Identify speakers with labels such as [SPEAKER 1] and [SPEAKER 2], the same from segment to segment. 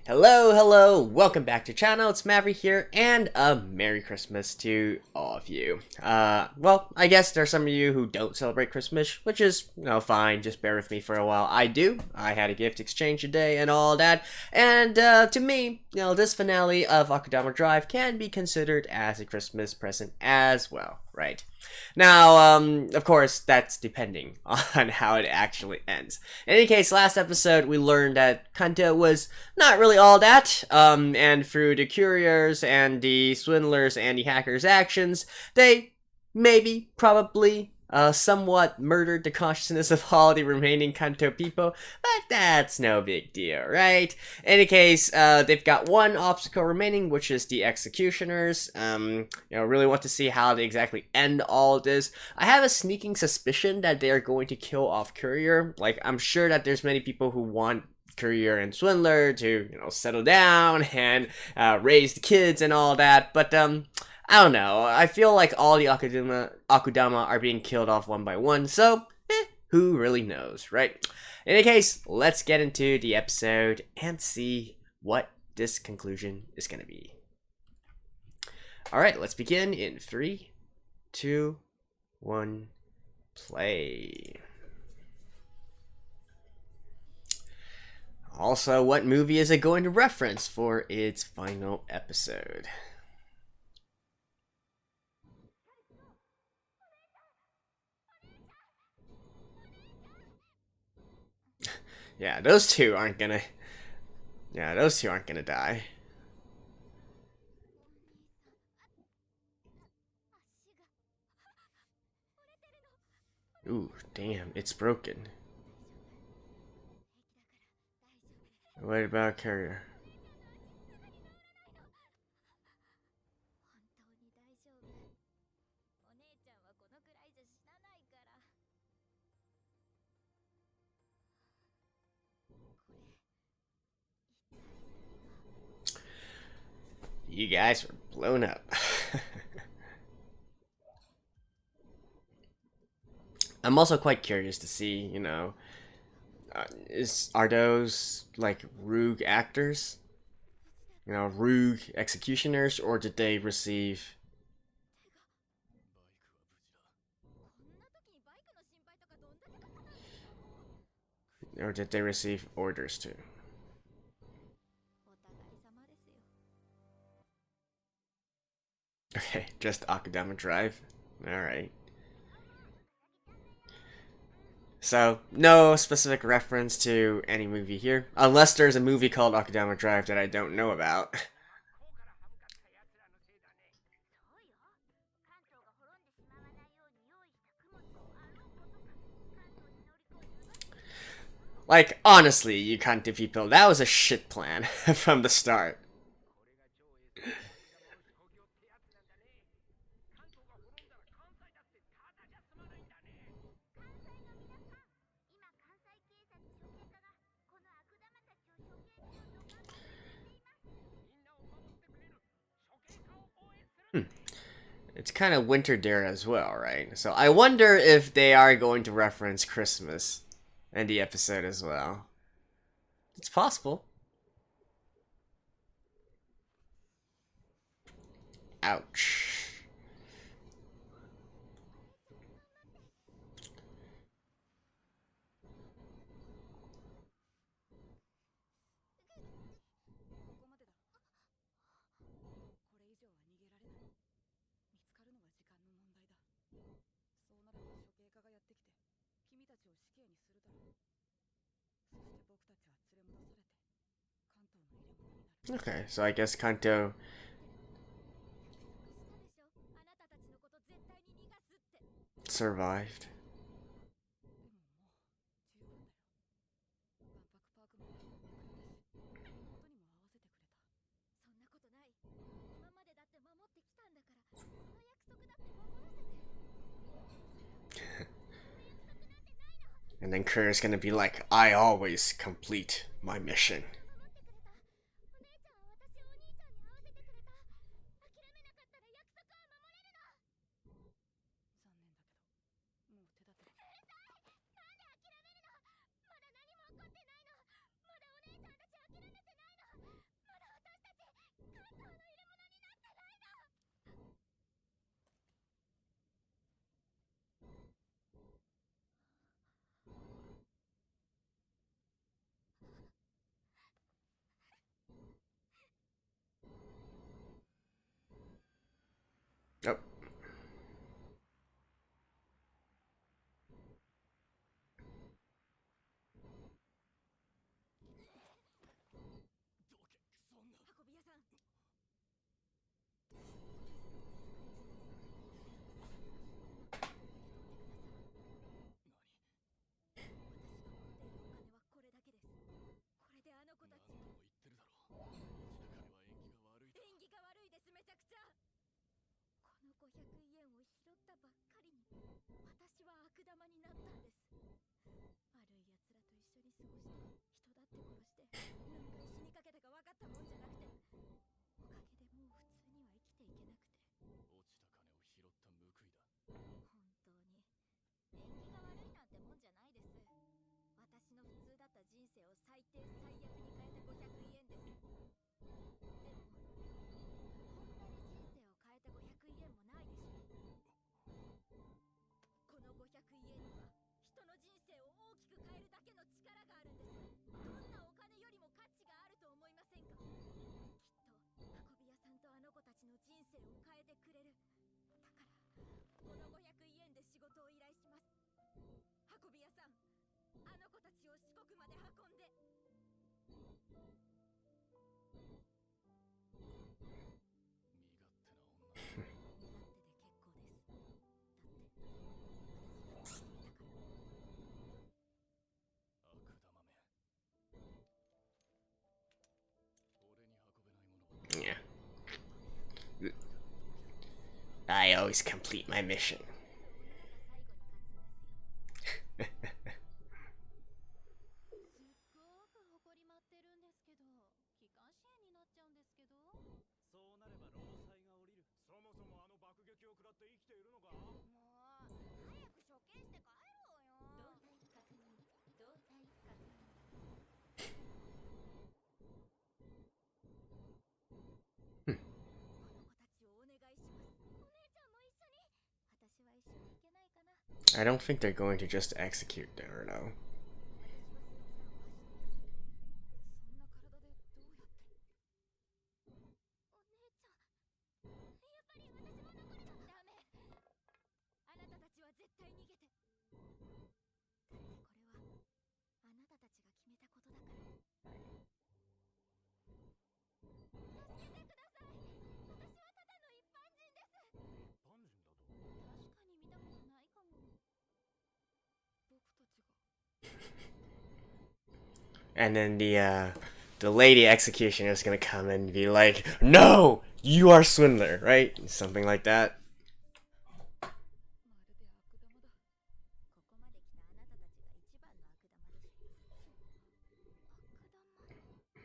[SPEAKER 1] Hello, welcome back to channel. It's Maverick here, and a Merry Christmas to all of you. Well, I guess there's some of you who don't celebrate Christmas, which is, fine, just bear with me for a while. I do. I had a gift exchange today and all that, and, to me, this finale of Akudama Drive can be considered as a Christmas present as well, right? Now, of course, that's depending on how it actually ends. In any case, last episode, we learned that Kanto was not really all that, and through the couriers and the swindlers and the hackers' actions, they probably, somewhat murdered the consciousness of all the remaining Kanto people, but that's no big deal, right? In any case, they've got one obstacle remaining, which is the executioners. Really want to see how they exactly end all this. I have a sneaking suspicion that they are going to kill off Courier. Like, I'm sure that there's many people who want Courier and Swindler to, settle down and raise the kids and all that, but I don't know. I feel like all the Akudama are being killed off one by one, so who really knows, right? In any case, let's get into the episode and see what this conclusion is going to be. Alright, let's begin in 3, 2, 1, play. Also, what movie is it going to reference for its final episode? Yeah, those two aren't gonna die. Ooh, damn, it's broken. What about Carrier? You guys were blown up. I'm also quite curious to see, are those like rogue actors? Rogue executioners, or did they receive orders too? Okay, just Akudama Drive. Alright. So, no specific reference to any movie here. Unless there's a movie called Akudama Drive that I don't know about. Like, honestly, you Kanto people, that was a shit plan from the start. It's kind of winter there as well, right? So I wonder if they are going to reference Christmas in the episode as well. It's possible. Ouch. Okay, so I guess Kanto survived. And then Kur's gonna be like, I always complete my mission.
[SPEAKER 2] 円を拾ったばっかりに私は悪玉になったんです。悪い奴らと一緒に過ごして人だって殺して何回死にかけたか分かったもんじゃなくて、おかげでもう普通には生きていけなくて。
[SPEAKER 3] 落ちた金を拾った報いだ。
[SPEAKER 2] 本当に縁起が悪いなんてもんじゃないです。私の普通だった人生を最低最悪に変えて500円です。でもこんなに人生を変えて500円もないでしょ。この500円には人の人生を大きく変えるだけの力があるんです。どんなお金よりも価値があると思いませんか？きっと運び屋さんとあの子たちの人生を変えてくれる。だからこの500円で仕事を依頼します。運び屋さん、あの子たちを四国まで運んで。
[SPEAKER 3] 身勝手な女。
[SPEAKER 2] 身勝手で結構です。だって私が決めたから。
[SPEAKER 3] 悪玉め。俺に運べないものばかり。
[SPEAKER 1] Yeah. I always complete my mission.
[SPEAKER 2] すっごく誇りまってるんですけど、気管支炎になっちゃうんですけど。
[SPEAKER 4] そうなれば労災が下りる。そもそもあの爆撃を食らって生きているのか？
[SPEAKER 2] もう早く処刑して帰ろうよ。動体確認、動体確認。この子たちをお願いします。お姉ちゃんも一緒に。私は一緒に行けないかな。
[SPEAKER 1] I don't think they're going to just execute her, though.
[SPEAKER 2] そんな体でどうやって。お姉ちゃん、やっぱり私も残るの。ダメ。あなたたちは絶対逃げて。だってこれはあなたたちが決めたことだから。助けてください。私はただの一般人です。
[SPEAKER 4] 一般人だと？
[SPEAKER 2] 確かに見たことないかも。僕たちが。
[SPEAKER 1] And then the lady executioner is gonna come and be like, "No, you are swindler," right? Something like that.
[SPEAKER 2] まるで悪玉だ。ここまで来たあなたたちが一番の悪玉です。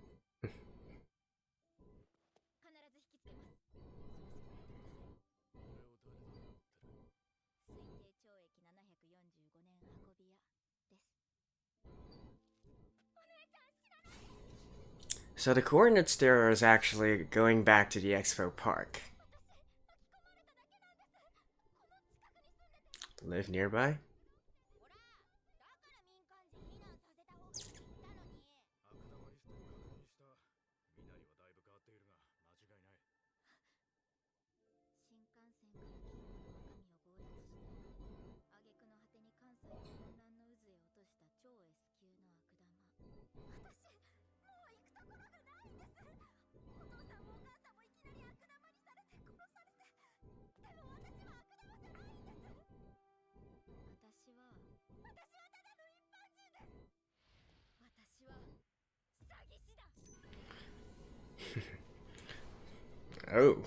[SPEAKER 2] 悪玉。必ず引きつけます。その隙にやってください。
[SPEAKER 3] 俺を誰だと思ってる？
[SPEAKER 2] 推定懲役745年運び屋です。お姉ちゃん知らない。
[SPEAKER 1] So the coordinates there is actually going back to the expo park.
[SPEAKER 2] 私巻き込まれただけなんです。この近くに住んでて。
[SPEAKER 1] Live nearby?
[SPEAKER 2] ほら、だから民間人避難させた方がいいって言ったのに。
[SPEAKER 4] 悪玉リストを確認した。身なりはだいぶ変わっているが間違いない。
[SPEAKER 2] 新幹線から金庫の中身を強奪して挙句の果てに関西を混乱の渦へ落とした超 S 級の悪玉。私もう行くところがないんです。お父さんもお母さんもいきなり悪玉にされて殺されて。でも私は悪玉じゃないんです。私はただの一般人です。私は詐欺師だ。
[SPEAKER 1] Oh.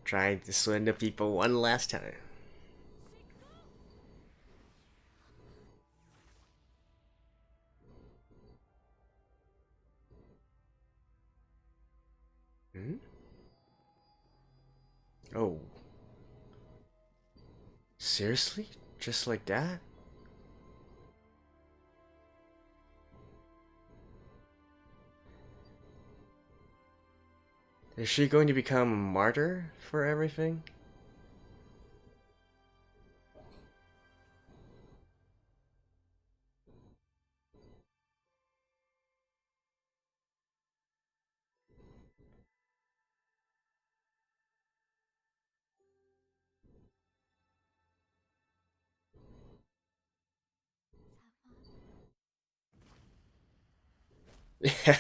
[SPEAKER 1] Trying to swindle people one last time. Hmm? Oh. Seriously? Just like that? Is she going to become a martyr for everything?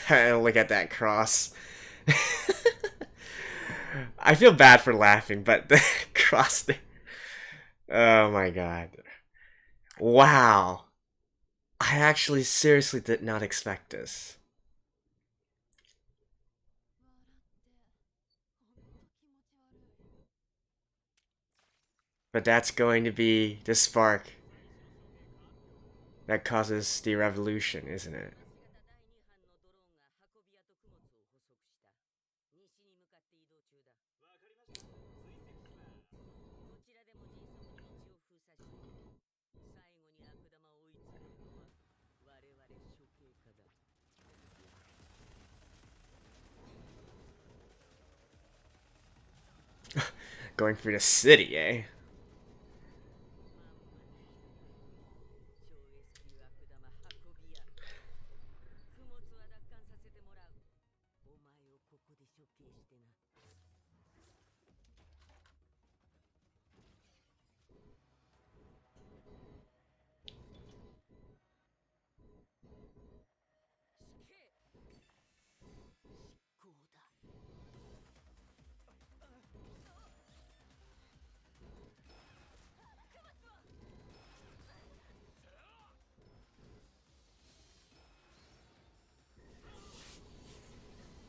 [SPEAKER 1] Look at that cross. I feel bad for laughing, but the cross there. Oh my god. Wow. I actually seriously did not expect this. But that's going to be the spark that causes the revolution, isn't it? Going through the city, eh?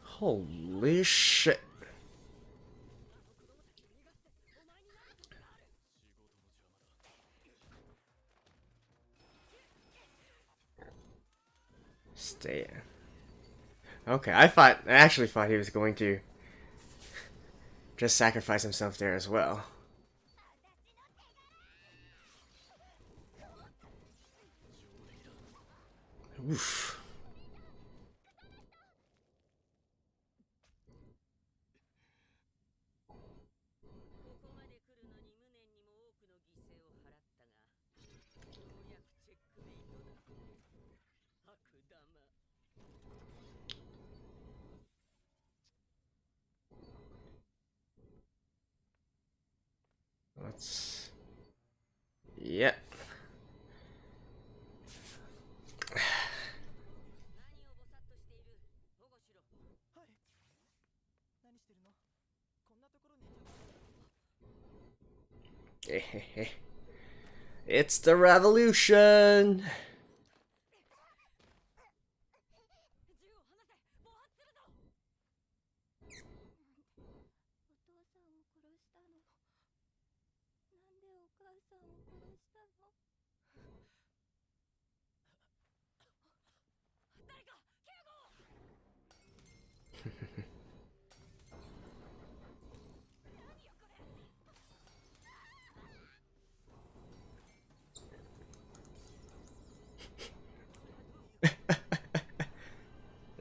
[SPEAKER 1] Holy shit. Stay. Okay, I actually thought he was going to just sacrifice himself there as well. Oof. Let's... Yep. It's the revolution!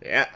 [SPEAKER 1] Yeah.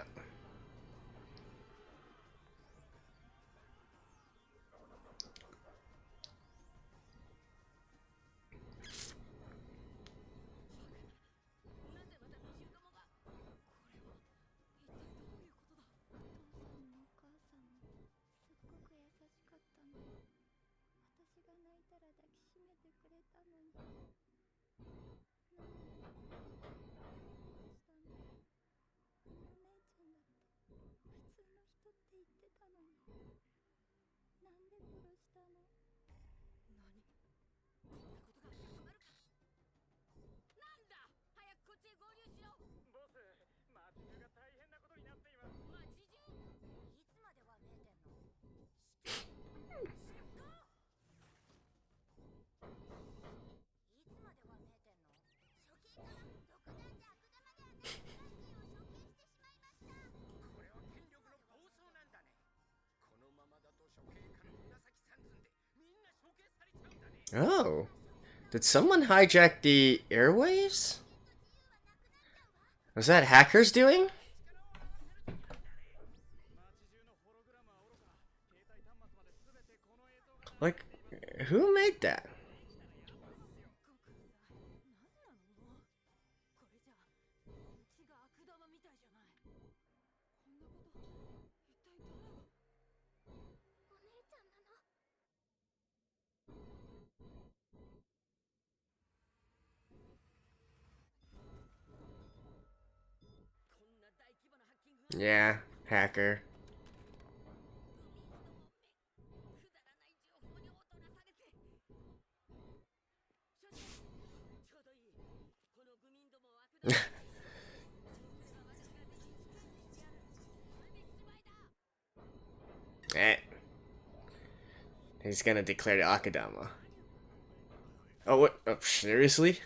[SPEAKER 1] Oh. Did someone hijack the airwaves? Was that hackers doing? Like, who made that? Yeah, hacker. Eh. He's gonna declare the Akudama. Oh, what? Oh, seriously?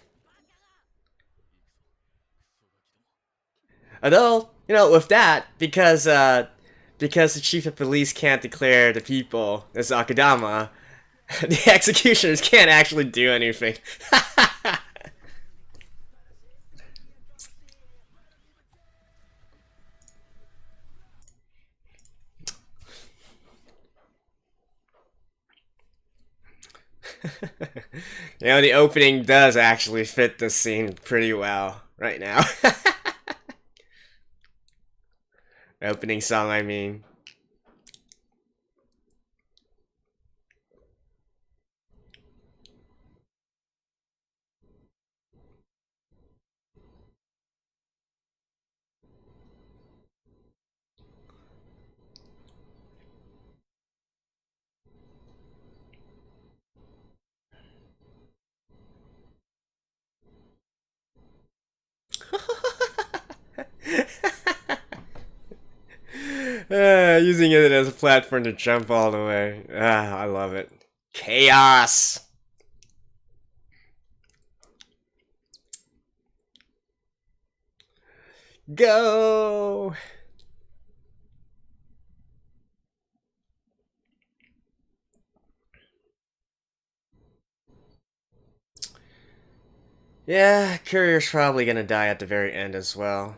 [SPEAKER 1] Although, you know, with that, because the chief of police can't declare the people as Akudama, the executioners can't actually do anything. You know, the opening does actually fit the scene pretty well right now. Opening song, I mean. Using it as a platform to jump all the way. I love it. Chaos! Go! Yeah, Courier's probably gonna die at the very end as well.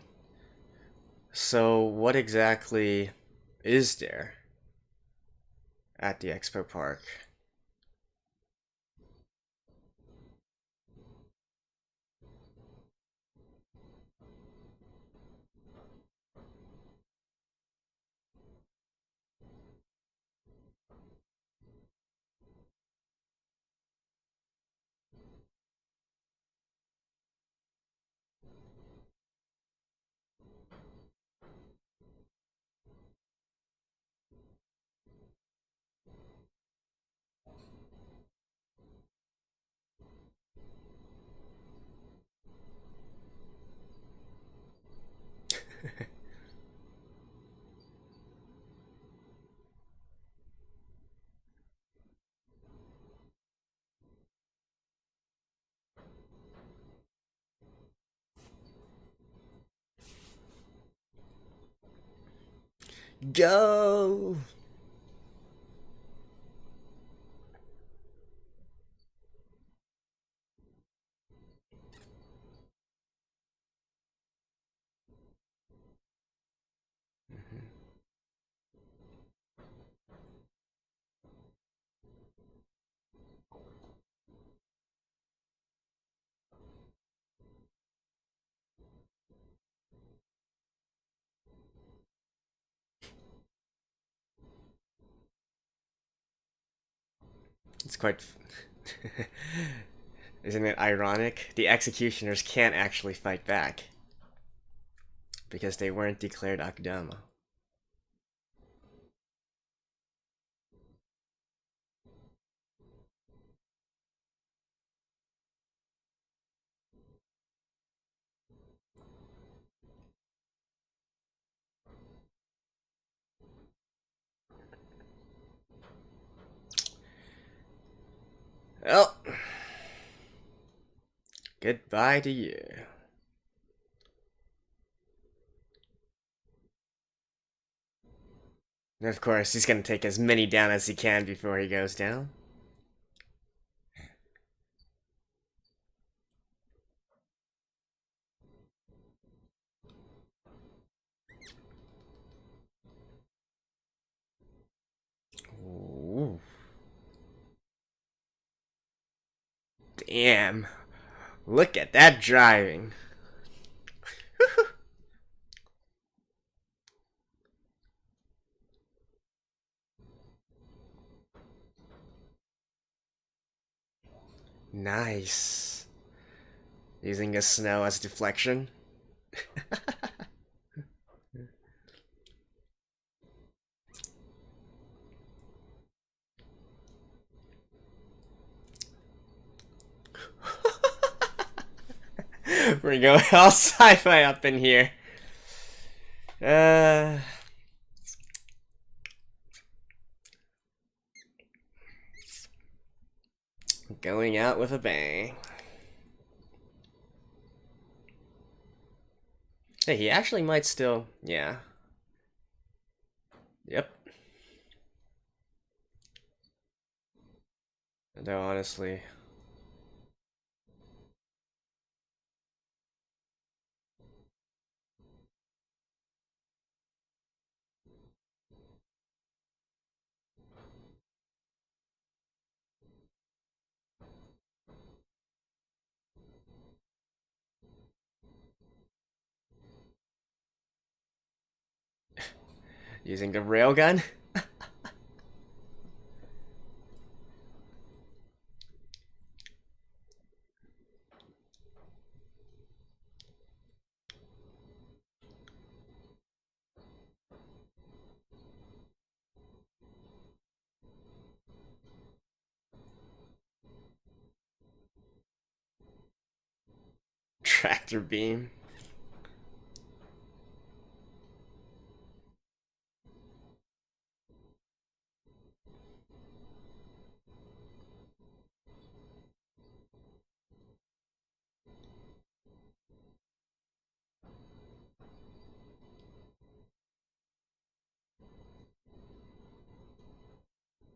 [SPEAKER 1] So, what exactly is there at the Expo Park? Go! It's quite. Isn't it ironic? The executioners can't actually fight back because they weren't declared Akudama. Well, goodbye to you. And of course, he's gonna take as many down as he can before he goes down. Ooh. Damn. Look at that driving. Nice. Using the snow as deflection. We're going all sci-fi up in here. Going out with a bang. Hey, he actually might still, yeah. Yep. Though honestly, using the railgun. Tractor beam.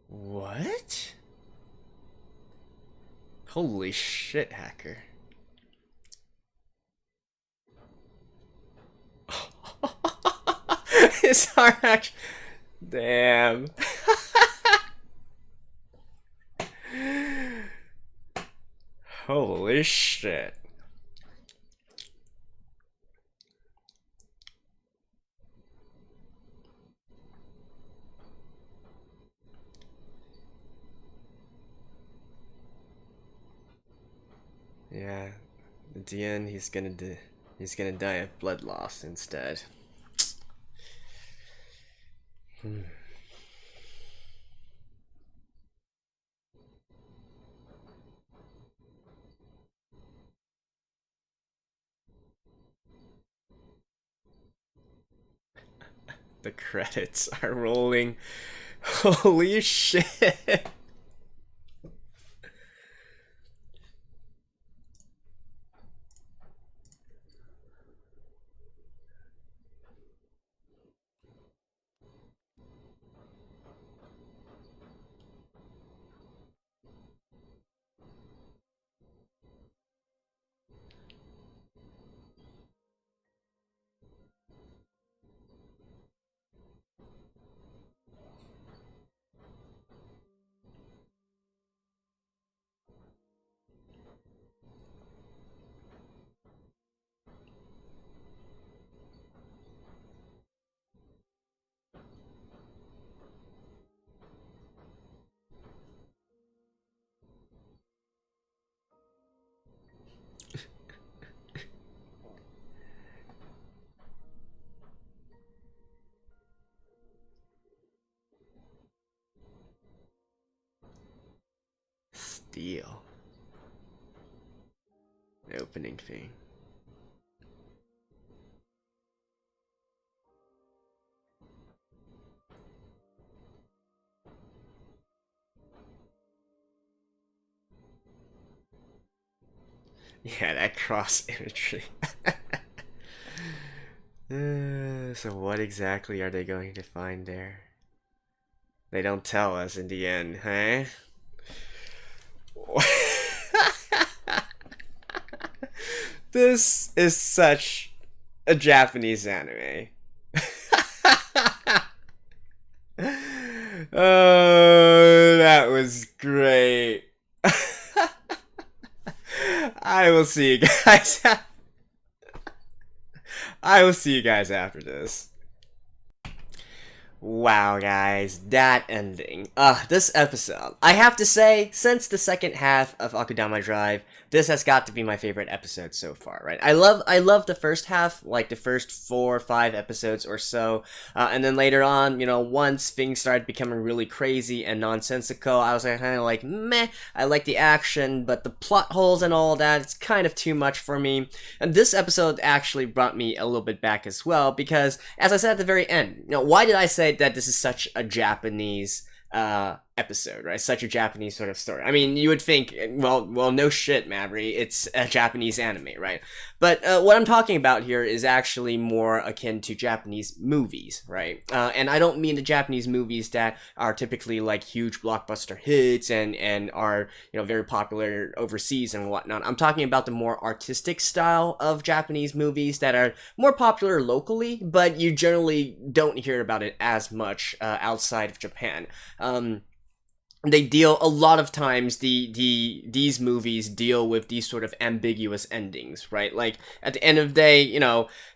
[SPEAKER 1] What? Holy shit, hacker. His heart actually... Damn. Holy shit. Yeah, at the end he's gonna die of blood loss instead. The credits are rolling. Holy shit. Steel. Opening thing. Yeah, that cross imagery. So what exactly are they going to find there? They don't tell us in the end, huh? This is such a Japanese anime. Oh, that was great. I will see you guys. I will see you guys after this. Wow, guys, that ending. This episode. I have to say, since the second half of Akudama Drive, this has got to be my favorite episode so far, right? I love the first half, like the first 4 or 5 episodes or so, and then later on, once things started becoming really crazy and nonsensical, I was kind of like, meh, I like the action, but the plot holes and all that, it's kind of too much for me. And this episode actually brought me a little bit back as well, because, as I said at the very end, why did I say that this is such a Japanese episode, right? Such a Japanese sort of story. I mean, you would think, well, no shit, Mavri, it's a Japanese anime, right? But what I'm talking about here is actually more akin to Japanese movies, right? And I don't mean the Japanese movies that are typically like huge blockbuster hits and are, very popular overseas and whatnot. I'm talking about the more artistic style of Japanese movies that are more popular locally, but you generally don't hear about it as much outside of Japan. They deal a lot of times these movies deal with these sort of ambiguous endings, right? Like at the end of the day,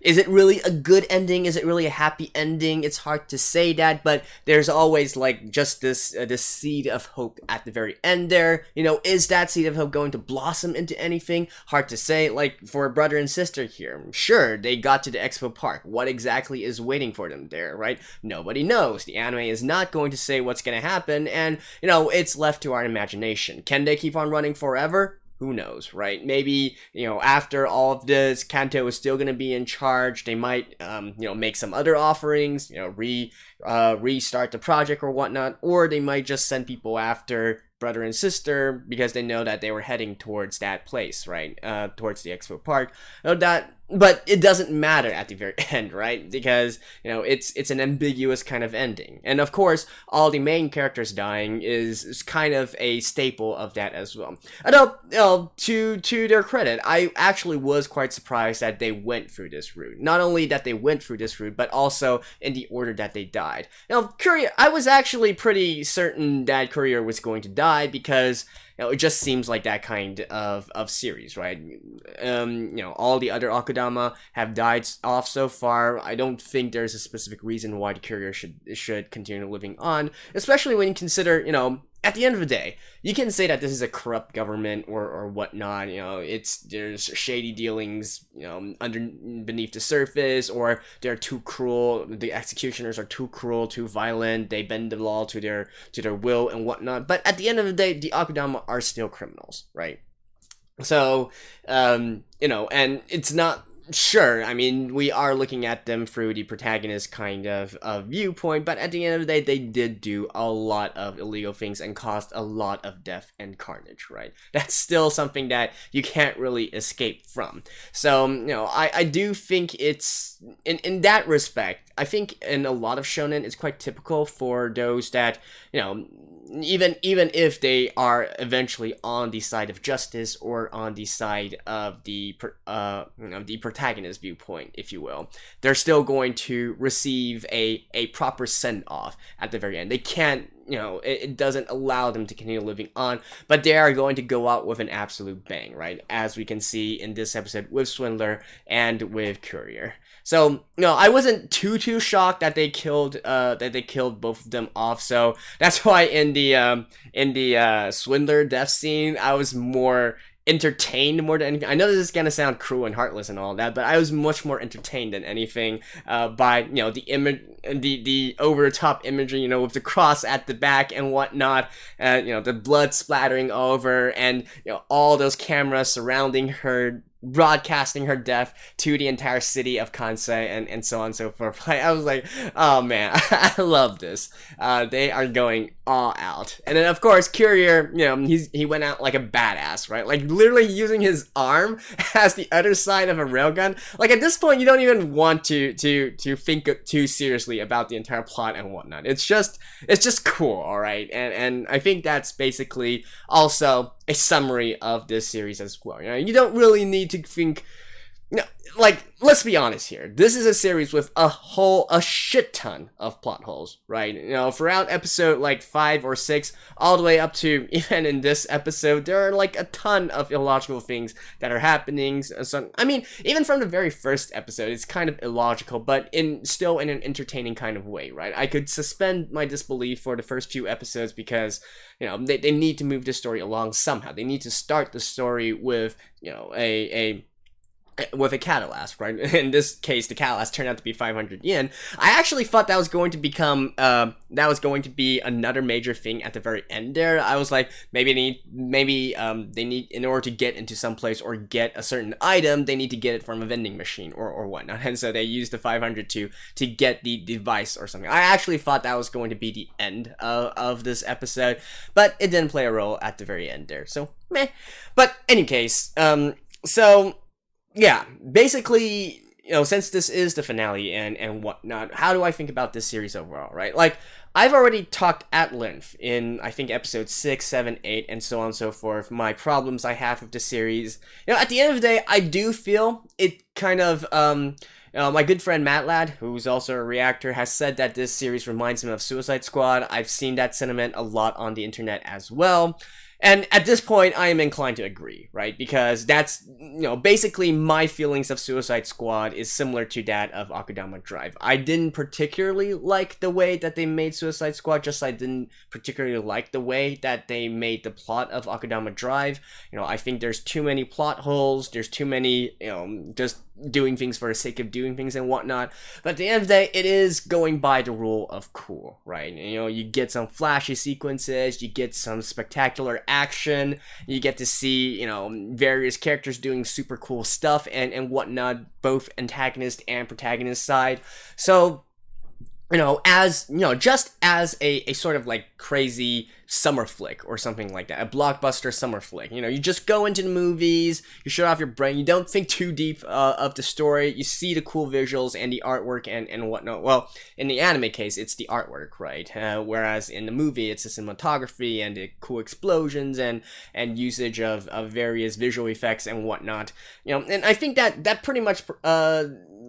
[SPEAKER 1] is it really a good ending? Is it really a happy ending? It's hard to say that, but there's always like just this seed of hope at the very end there. Is that seed of hope going to blossom into anything? Hard to say. Like for brother and sister here, sure, they got to the expo park. What exactly is waiting for them there, right? Nobody knows. The anime is not going to say what's going to happen, and it's left to our imagination. Can they keep on running forever? Who knows, right? Maybe, after all of this, Kanto is still going to be in charge. They might, make some other offerings, restart the project or whatnot, or they might just send people after brother and sister because they know that they were heading towards that place, right? Towards the expo park. But it doesn't matter at the very end, right? Because, it's an ambiguous kind of ending. And of course, all the main characters dying is kind of a staple of that as well. Although, to their credit, I actually was quite surprised that they went through this route. Not only that they went through this route, but also in the order that they died. Courier, I was actually pretty certain that Courier was going to die because it just seems like that kind of series, right? All the other Akudama have died off so far. I don't think there's a specific reason why the Courier should continue living on, especially when you consider, at the end of the day, you can say that this is a corrupt government or whatnot. There's shady dealings, beneath the surface, or they're too cruel. The executioners are too cruel, too violent. They bend the law to their will and whatnot. But at the end of the day, the Akudama are still criminals, right? So, and it's not. Sure, I mean, we are looking at them through the protagonist kind of viewpoint, but at the end of the day, they did do a lot of illegal things and caused a lot of death and carnage, right? That's still something that you can't really escape from. So, I do think it's, in that respect, I think in a lot of shonen, it's quite typical for those that, even if they are eventually on the side of justice or on the side of the protagonist viewpoint, if you will, they're still going to receive a proper send-off at the very end. They can't, it doesn't allow them to continue living on, but they are going to go out with an absolute bang, right? As we can see in this episode with Swindler and with Courier. So, I wasn't too shocked that they killed both of them off. So that's why in the Swindler death scene, I was more entertained more than anything. I know this is gonna sound cruel and heartless and all that, but I was much more entertained than anything by the image, the over the top imagery, with the cross at the back and whatnot, the blood splattering over, and all those cameras surrounding her, broadcasting her death to the entire city of Kansai and so on and so forth. I was like, oh man, I love this. They are going all out. And then of course Courier, he went out like a badass, right? Like literally using his arm as the other side of a railgun. Like at this point you don't even want to think too seriously about the entire plot and whatnot. It's just cool, alright? And I think that's basically also a summary of this series as well. You don't really need to think No, like, let's be honest here. This is a series with a shit ton of plot holes, right? You know, throughout episode like 5 or 6, all the way up to even in this episode, there are like a ton of illogical things that are happening. So, I mean, even from the very first episode, it's kind of illogical, but still in an entertaining kind of way, right? I could suspend my disbelief for the first few episodes because, you know, they need to move the story along somehow. They need to start the story with, you know, with a catalyst, right? In this case, the catalyst turned out to be 500 yen. I actually thought that was going to become, that was going to be another major thing at the very end there. I was like, maybe they need, in order to get into some place or get a certain item, they need to get it from a vending machine or whatnot. And so they used the 500 to get the device or something. I actually thought that was going to be the end of this episode, but it didn't play a role at the very end there. So, meh. But, any case, so, yeah, basically, you know, since this is the finale and whatnot, how do I think about this series overall, right? Like, I've already talked at length in, I think, episode 6, 7, 8, and so on and so forth, my problems I have with the series. You know, at the end of the day, I do feel it kind of, my good friend Matt Ladd, who's also a reactor, has said that this series reminds him of Suicide Squad. I've seen that sentiment a lot on the internet as well. And at this point, I am inclined to agree, right? Because that's, you know, basically my feelings of Suicide Squad is similar to that of Akudama Drive. I didn't particularly like the way that they made Suicide Squad, just I didn't particularly like the way that they made the plot of Akudama Drive. You know, I think there's too many plot holes, there's too many, you know, just doing things for the sake of doing things and whatnot. But at the end of the day, it is going by the rule of cool, right? You know, you get some flashy sequences, you get some spectacular action, you get to see, you know, various characters doing super cool stuff and whatnot, both antagonist and protagonist side. So, you know, as, you know, just as a sort of like crazy summer flick or something like that, a blockbuster summer flick, you know, you just go into the movies, you shut off your brain, you don't think too deep of the story, you see the cool visuals and the artwork and whatnot. Well, in the anime case, it's the artwork, right? Whereas in the movie, it's the cinematography and the cool explosions and usage of various visual effects and whatnot, you know, and I think that pretty much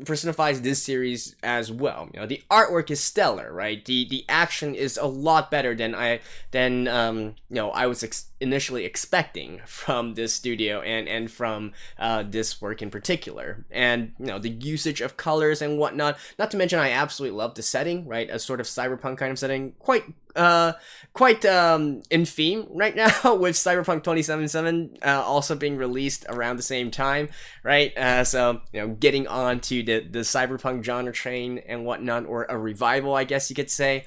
[SPEAKER 1] personifies this series as well. You know, the artwork is stellar, right? The action is a lot better than you know, I was initially expecting from this studio and from this work in particular. And, you know, the usage of colors and whatnot, not to mention I absolutely love the setting, right? A sort of cyberpunk kind of setting, quite in theme right now with Cyberpunk 2077 also being released around the same time, right? So, you know, getting on to the cyberpunk genre train and whatnot, or a revival, I guess you could say.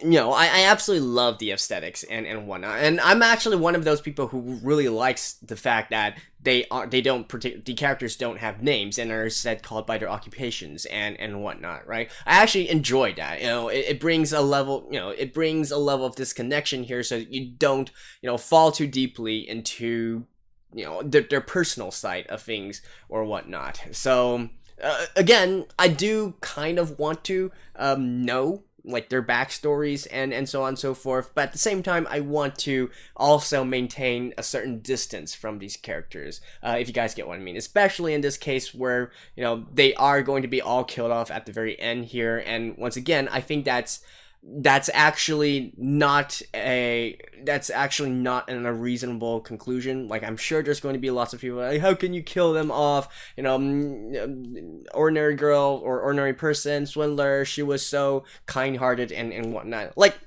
[SPEAKER 1] You know, I absolutely love the aesthetics and whatnot, and I'm actually one of those people who really likes the fact that the characters don't have names and are instead called by their occupations and whatnot, right? I actually enjoy that. You know, it brings a level, you know, it brings a level of disconnection here, so that you don't, you know, fall too deeply into, you know, their personal side of things or whatnot. So again, I do kind of want to know, like, their backstories and so on and so forth, but at the same time, I want to also maintain a certain distance from these characters, if you guys get what I mean, especially in this case where, you know, they are going to be all killed off at the very end here, and once again, I think that's actually not a reasonable conclusion. Like, I'm sure there's going to be lots of people like, how can you kill them off? You know, ordinary girl or ordinary person, swindler, she was so kind-hearted and whatnot. Like,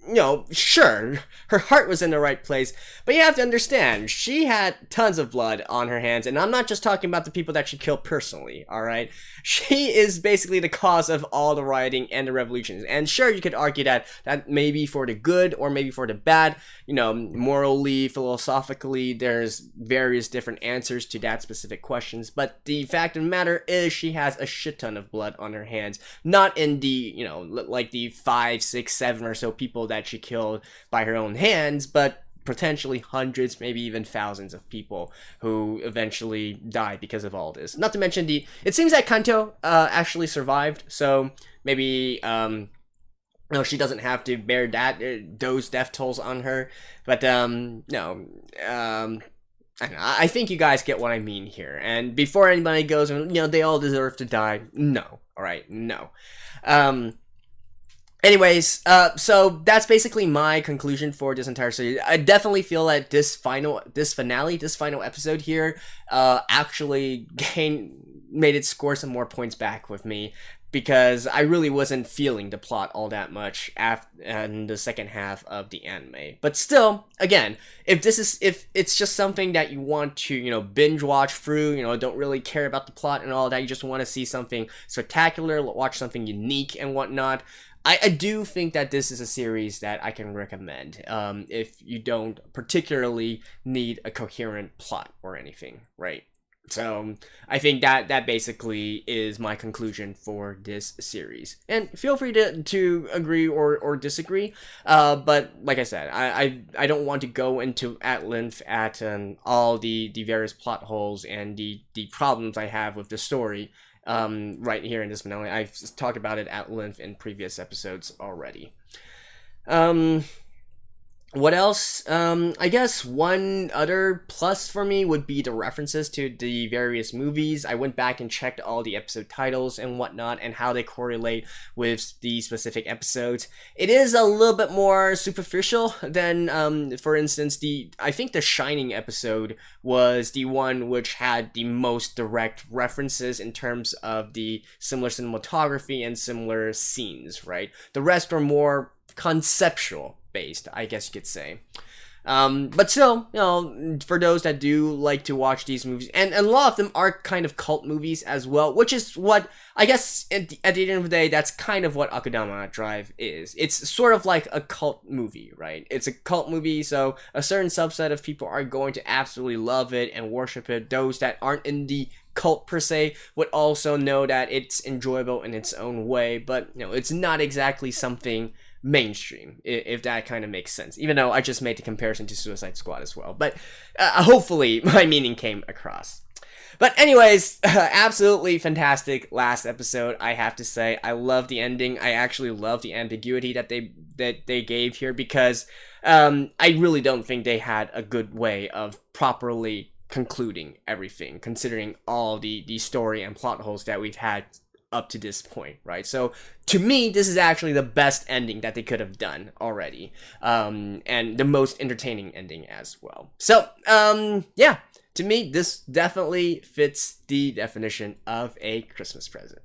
[SPEAKER 1] you know, sure, her heart was in the right place, but you have to understand, she had tons of blood on her hands, and I'm not just talking about the people that she killed personally, alright? She is basically the cause of all the rioting and the revolutions, and sure, you could argue that may be for the good or maybe for the bad, you know, morally, philosophically, there's various different answers to that specific questions, but the fact of the matter is she has a shit ton of blood on her hands, not in the, you know, like the 5, 6, 7 or so people that she killed by her own hands, but potentially hundreds, maybe even thousands of people who eventually died because of all this. Not to mention it seems that Kanto actually survived, so maybe no, she doesn't have to bear those death tolls on her, but no, I don't know, I think you guys get what I mean here. And before anybody goes, they all deserve to die. No. Alright, no. Anyways, so that's basically my conclusion for this entire series. I definitely feel that this final episode here, actually made it score some more points back with me, because I really wasn't feeling the plot all that much in the second half of the anime. But still, again, if it's just something that you want to, binge watch through, don't really care about the plot and all that, you just want to see something spectacular, watch something unique and whatnot, I do think that this is a series that I can recommend, if you don't particularly need a coherent plot or anything, right? So I think that basically is my conclusion for this series. And feel free to agree or disagree. But like I said, I don't want to go into at length at all the various plot holes and the problems I have with the story. Right here in this finale. I've talked about it at length in previous episodes already. What else? I guess one other plus for me would be the references to the various movies. I went back and checked all the episode titles and whatnot and how they correlate with the specific episodes. It is a little bit more superficial than, for instance, I think the Shining episode was the one which had the most direct references in terms of the similar cinematography and similar scenes, right? The rest are more conceptual based, I guess you could say. But still, for those that do like to watch these movies, and a lot of them are kind of cult movies as well, which is what, I guess, at the end of the day, that's kind of what Akudama Drive is. It's sort of like a cult movie, right? It's a cult movie, so a certain subset of people are going to absolutely love it and worship it. Those that aren't in the cult per se would also know that it's enjoyable in its own way, but it's not exactly something mainstream, if that kind of makes sense, even though I just made the comparison to Suicide Squad as well, but hopefully my meaning came across. But anyways, absolutely fantastic last episode, I have to say. I love the ending. I actually love the ambiguity that they gave here, because I really don't think they had a good way of properly concluding everything, considering all the story and plot holes that we've had up to this point, right? So to me, this is actually the best ending that they could have done already, and the most entertaining ending as well. So yeah, to me, this definitely fits the definition of a Christmas present.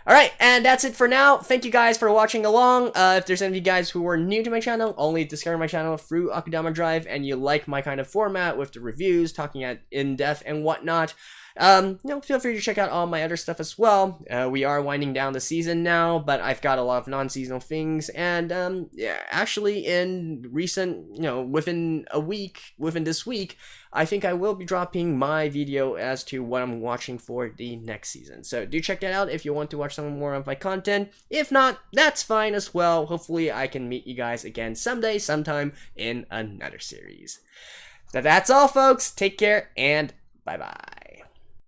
[SPEAKER 1] Alright, and that's it for now. Thank you guys for watching along. If there's any of you guys who are new to my channel, only discover my channel through Akudama Drive, and you like my kind of format with the reviews, talking at in-depth and whatnot, feel free to check out all my other stuff as well. We are winding down the season now, but I've got a lot of non-seasonal things, and yeah, actually in recent, within this week, I think I will be dropping my video as to what I'm watching for the next season. So do check that out if you want to watch some more of my content. If not, that's fine as well. Hopefully I can meet you guys again someday, sometime in another series. So that's all, folks. Take care and bye-bye.